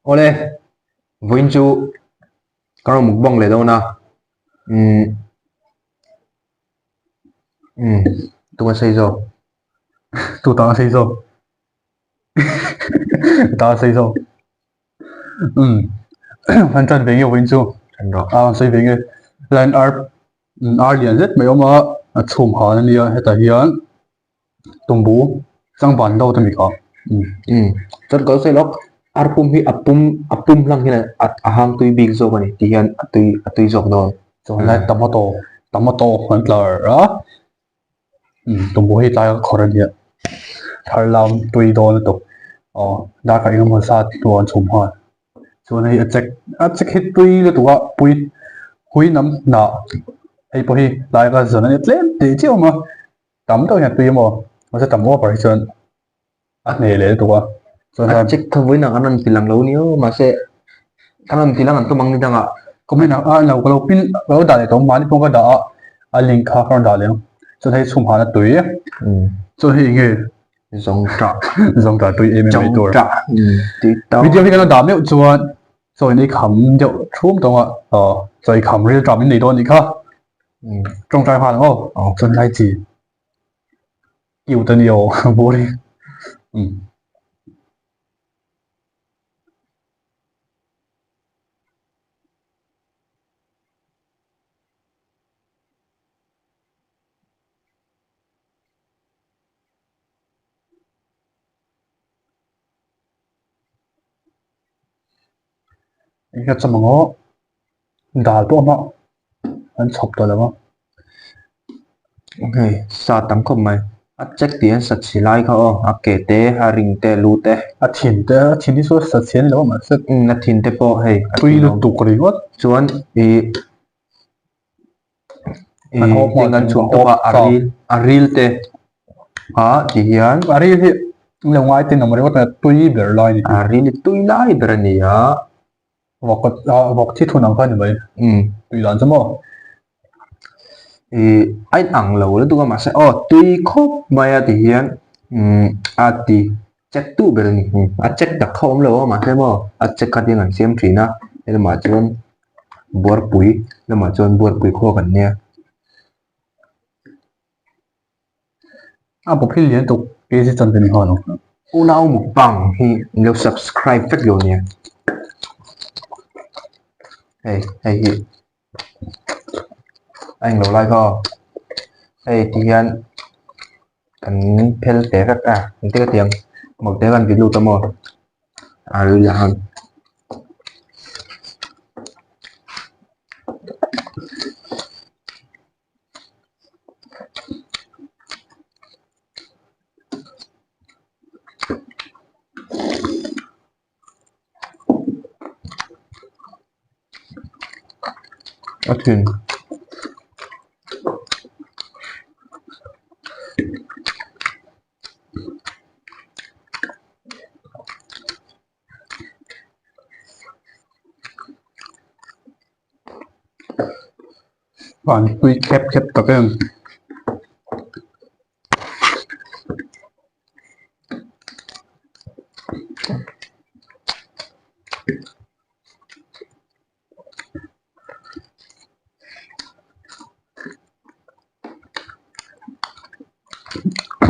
Ole, vinh chu, cái mục băng lấy đâu nào? Ừm, tôi xây rồi. Tôi tao xây rồi. Tao xây rồi. Phần chân về nhiều vinh chu. Thành rồi. Xây về cái lên liền rất mấy ông chùm họ nên nhiều hay là hiện tumbu sang bản đâu thì mình có. Rất có xây lóc. Arpum hi apum lang hina ahang tui big zo bani tihan atui zok don. Rồi lại tomato hoàn toàn đó. Tumbu hi tay khó ra địa. Thar làm tùy đồ nữa tục. Đã cái ông sát tuần chùm họ. Cho nên check hit tùy nữa tục bùi hui nắm nọ. Hay bùi lại cái giờ này lên để chứ mà tắm đâu nhà tùy mà sẽ tắm qua bởi chân này lấy tục cho nên Check thôi với nàng anan pilang lâu niyo mase anan pilang an tumang ni danga. cũng mình nào kalau pin kalau đã để tống bán thì không có đã link khác không đã liền cho thấy chùm họ là tùy cho thấy nghe zawngtah tùy em mấy tuổi video cái nó đảm bảo chuan rồi này khám điệu chum đâu rồi khám riêng đảm bảo này đó này khác trong trái hoa đúng không chân lai chỉ yêu tân yêu bố đi cái chấm ngó đào to mà anh chụp được không Ok, sa tam khom mai. A check tian sat silai kha o a ke te a ring te lu te. thiên đi số sát chiến đâu mà sát Na thin te po hei. tuy là tụ cái gì Chuan tingan chum to ka aril te. Ha ti hian ari thì là ngoài tin nằm rồi cái tuy bể lại này aril tui lai berani ha. vọc thiết thuần nào hơn vậy tuy là怎么Ai ang lo le tu ka ma se tui khop mai a ti hian a ti check tu berani a check da khom lo ma se mo a check ka ding an siam thina ele ma chuan bor pui le ma chuan bor pui kho kan nia bộ phim liên tục cái gì chân tình hơn không u nau mukbang hi lo subscribe fek lo nia hey hi anh lo like ho hey ti hian kan phel te fek te ka tiang một te kan video tamo ru ya han a thuyền bạn tuy khép tập em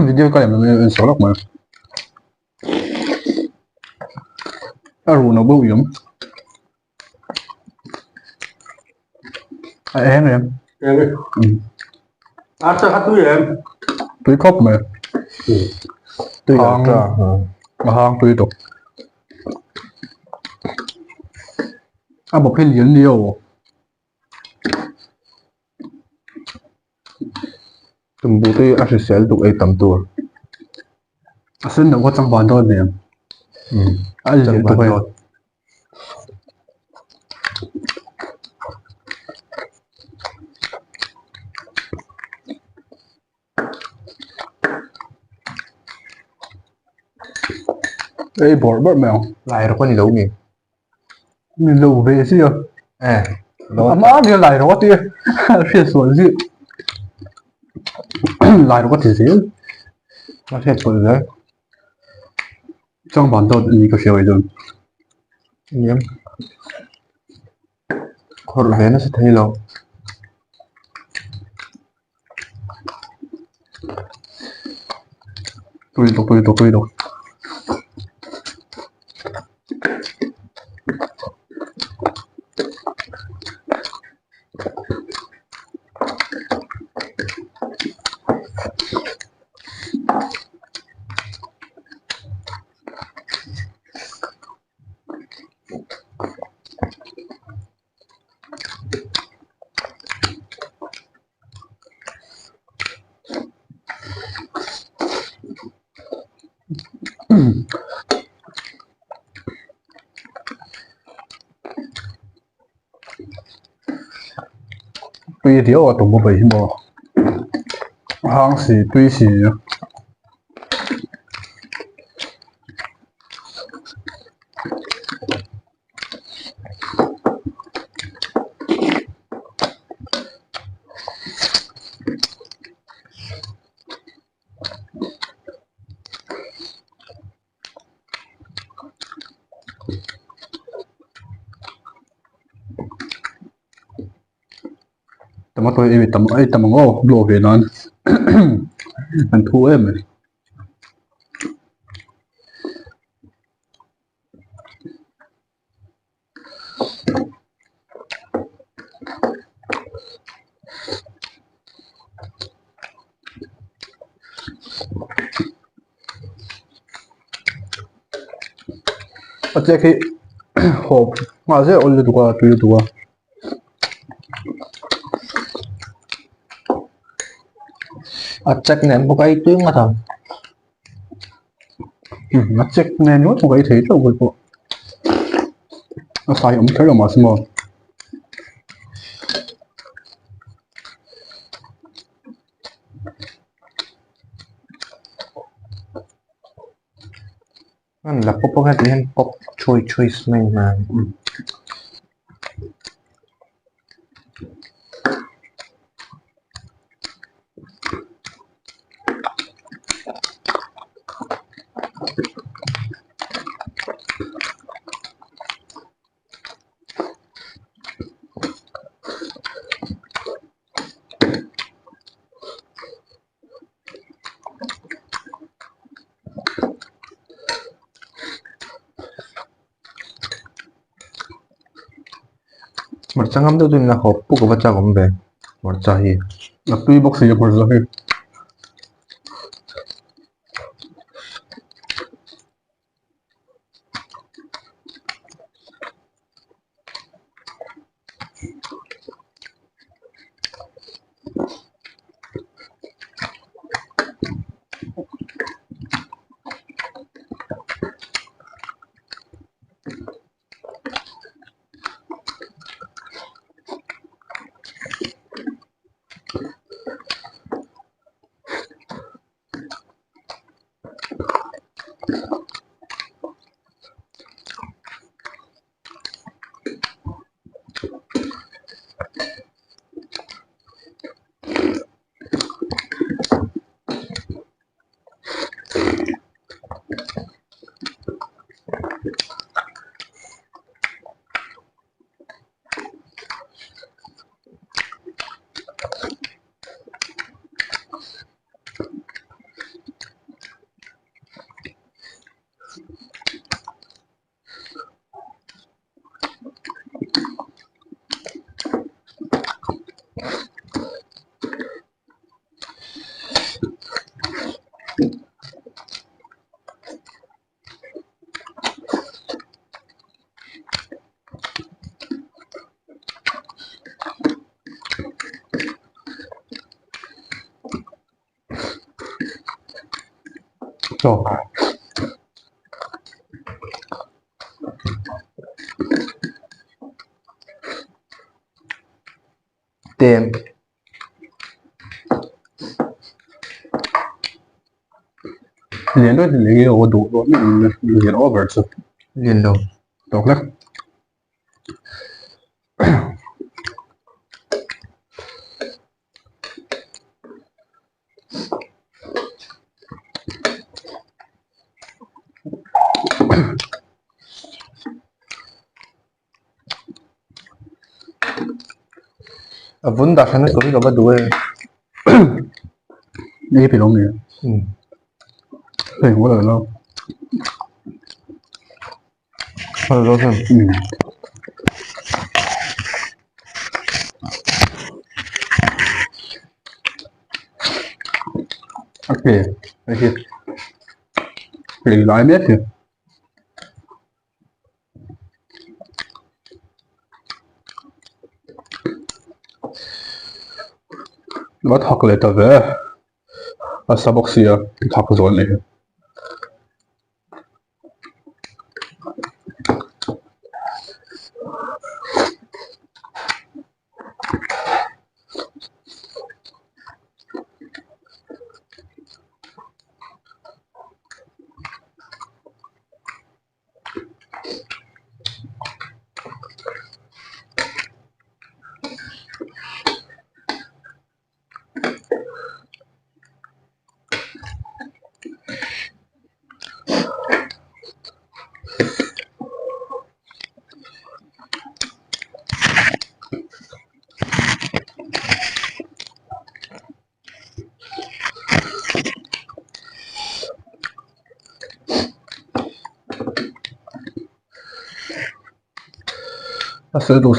video cái này mình số lọc mà ru nó bự lắm em sao hát túi em tuy khóc mà túi hàng tuy tục bộ phim liên nhiều tumbu túi a sel tục ai tam tur xin nó có trong bản thôi nè anh liên tục hay ấy bỏ mèo lại rồi có gì đâu nhỉ mình lâu về chứ đó má đi lại rồi thì phía xuống gì lại rồi có thể gì nó sẽ thôi đấy trong bản thân ý có hiểu rồi nhém khổ là nó sẽ thấy lâu tôi đâu tuy thì ở tụng bảy mà hang xì tuy xì tama tôi em tama ngô lộ về nó anh thua em à chắc khi hộp mà sẽ ôn được qua tôi được qua chắc ném một cái tiếng mà thầm nó chắc nên nó không cái thế đâu vậy cô nó sai ông thấy là mà xem anh là pop cái tiếng pop choice mình mà 멀쩡함도 좀 나 겉보고 봤자 건배 멀쩡히 là tuy bác sĩ của rồi rồi tiền liền đó thì liền ở đủ rồi mình liền over rồi liền đầu đọc lắm vun da sana kami kaba dua. Ini film ni. Hei, what lah? Kalau kan. Okay, okay. Lì lại biết kìa. Bắt học lại tờ về. Sao bác sĩ học rồi này. Sơ đồ.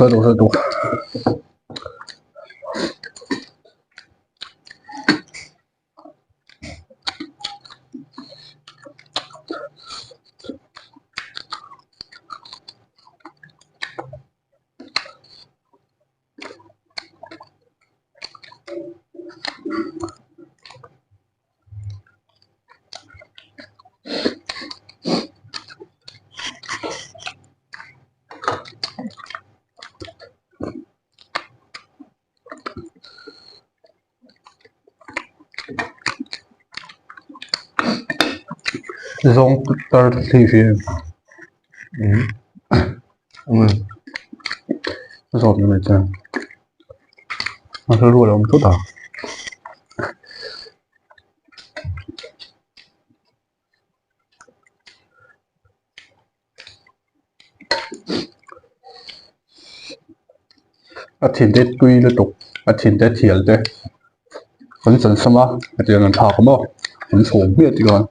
Zawngtah thì phía. Giọt như này chưa? Mà thôi luôn là ông chút à? Thìn tết tuy liên tục, thìn tết thiệt đấy. Vẫn dần xem á, thì là thảo không đâu, vẫn xuống biết thì còn.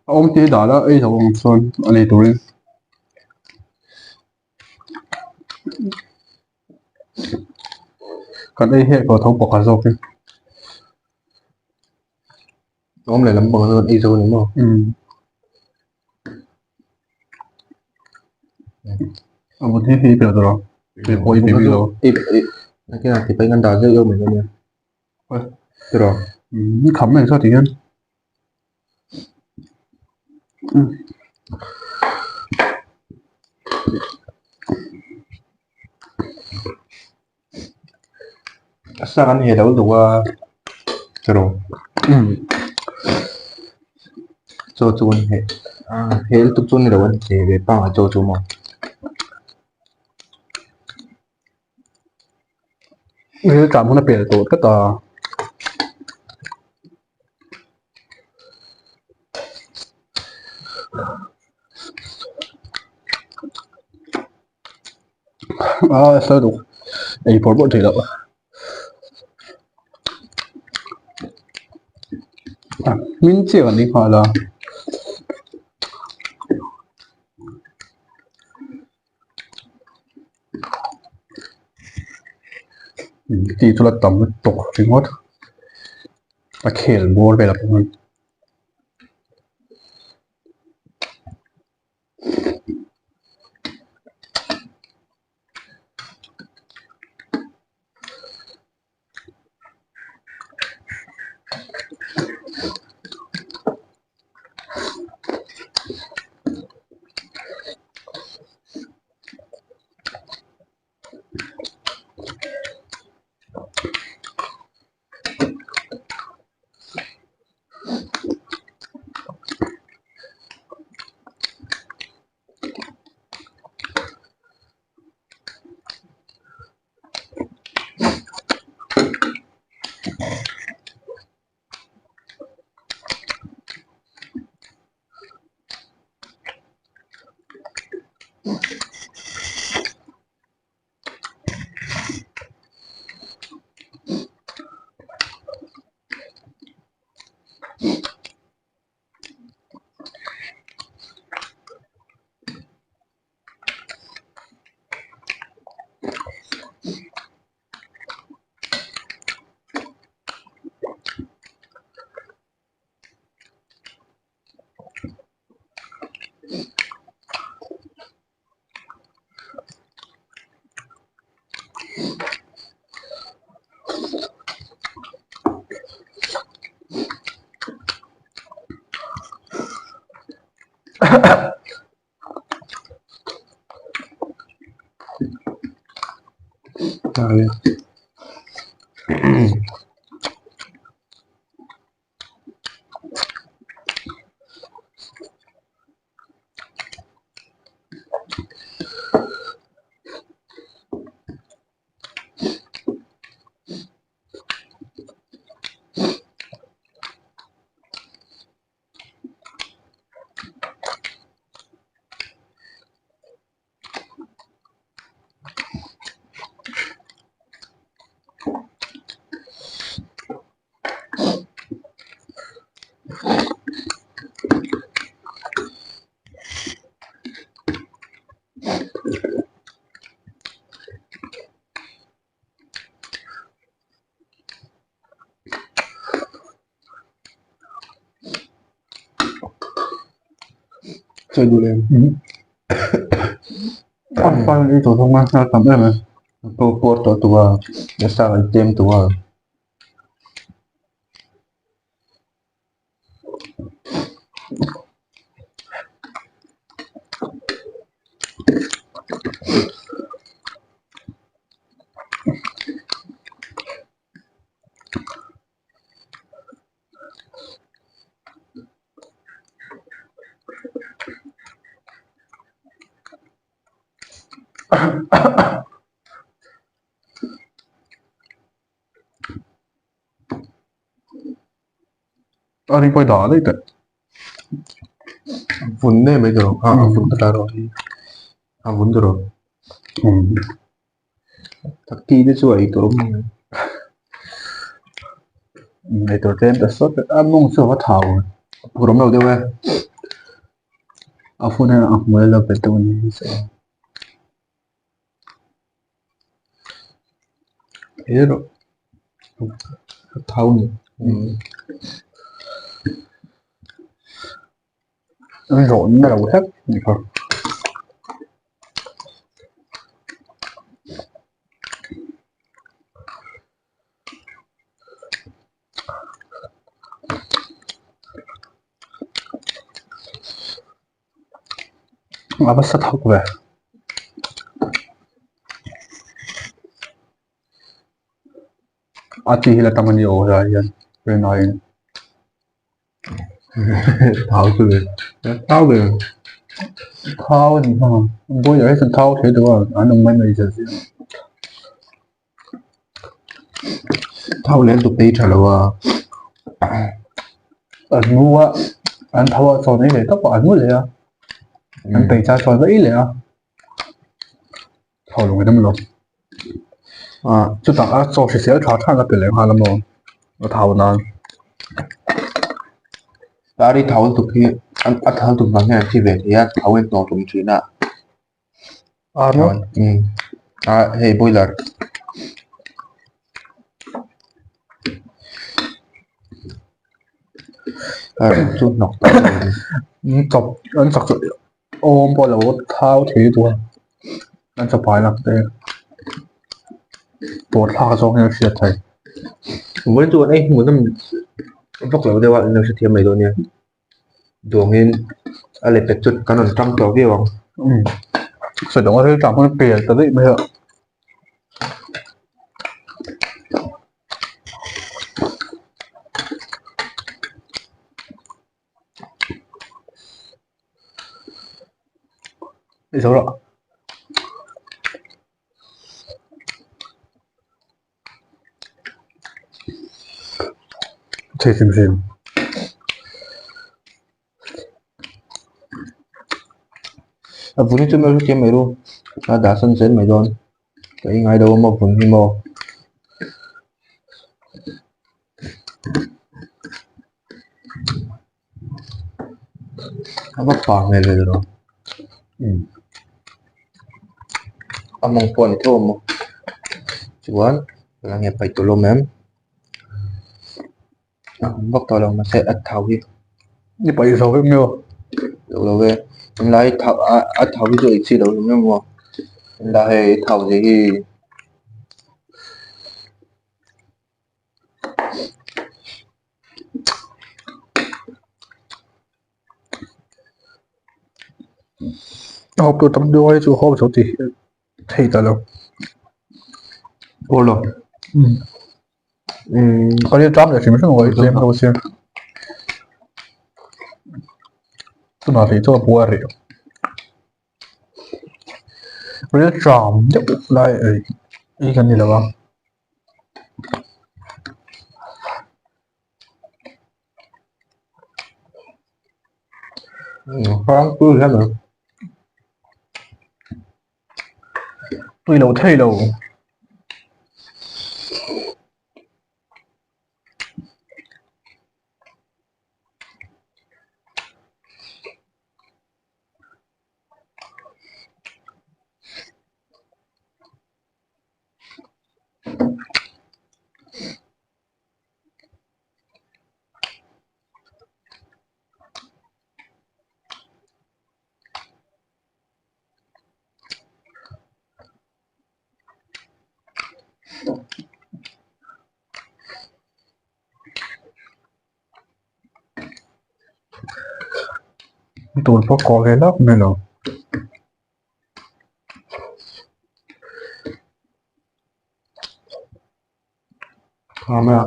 Ông tí đã là ấy thầu ông xuân, anh ấy tụi còn đây hệ có thấu bọc cả rồi. Ông lại làm bằng hơn ISO đúng không? Ông tí thì biểu rồi. Thì có ý biết rồi. Cái này thì phải ngăn đào dây yêu mình luôn nha. Được rồi. Khắm này sao thì nhân. Sao anh hệ đấu đủ rồi. Cho chuồn hệ. Hệ tục chuồn này đâu anh thì về bằng cho chú mà. Ini cảm không là biệt tổ tất cả. Sơ đủ. Ấy phổ bộ thì đâu. Mình chỉ cần đi hỏi là thì cho là tầm tổ thì ngót và khều mua về là mình Chơi đu lên. Apa itu tuh mas sampai mas tuh foto tua biasa tem tua Ari poi da đấy tệ Vunne mấy đồ. Vun ta rồi. Vun rồi. Thật kỳ đấy chú ấy tụi này tôi tem đã xuất ăn mông sữa phát thảo Của đống đầu tiêu về. à phụ này à mới là cái tôi này sẽ Thế rồi. Thâu nhỉ. nó rộn nó đầu hết nhỉ không à bắt sát học về à chỉ là tầm nhiều rồi về nói Thâu từ. Thâu từ. thao thì không bây giờ hết thao thế được rồi anh ông mấy người giờ Thâu lên tụi tí trả lời. ở ngu anh thao cho này để tóc của anh nguเลยanh tẩy cha cho dễเลยthao luôn cái đó luôn就等啊做些小炒看个别人下了么我thao nó Ta đi thâu tụi kia. Anh thâu tụi bằng nghe chỉ về thì thâu lên tổ tụi chuyện ạ. à nó Hey boiler. Chút nọc chọc anh chọc rồi ôm bao lâu thao thế thôi anh chọc phải lắm thế bột thao xong rồi xịt thầy muốn chuột ấy muốn làm vóc lẩu đều nó sẽ thêm mấy đồ nha đồ nên lấy bẹt chút cái nó trong chỗ kia không sử dụng cái cảm hơn bìa tới đấy bây giờ đi số rồi thì xem vốn cho mấy cái mấy đồ đã sẵn sẵn mấy đồ cái ngày đầu mà vốn thì mò bắt phẳng này rồi mong phone thôi mà cuốn là nghe phải tụi lôm em bắt tao lòng mà sẽ ắt thầu đi như vậy rồi em nhiều được rồi về em lấy thầu ắt thầu ví dụ xí đầu đúng không em lấy thầu gì thì hộp tôi tấm đuôi chú hộp số thì ta đâu ô lô Có đi trap để chỉ mới ngồi xem đâu xem. Tôi nói thì tôi bùa rồi. Có đi trap chắc lại ý cái gì là bao. Không cứ thế nữa. Tôi lâu thay lâu. Tôi phải có cái lắp này nào. Ngon đấy ạ.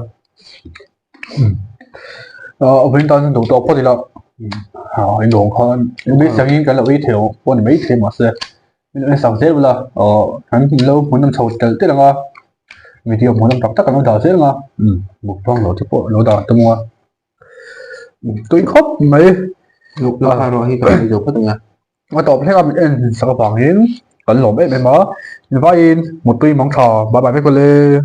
Bên ta đủ tốt có gì đâu. Anh đồ con biết sáng in cái là ý thiếu, bọn mấy thêm mà sẽ. Mình sáng dễ là hắn lâu muốn nằm sầu tới là ngon. Mình thì muốn nằm đọc tất cả nó đào dễ là ngon. Một vòng lỗ tiếp bộ lỗ đào tôi mua. Tôi khóc mấy Lúc đó hai rồi thì phải đi dục hết rồi nha. mà tộp thấy con mình sao bằng hiến còn lỗ bé bé mở. Mình phải in một tuy mong trò ba bài với cô lê.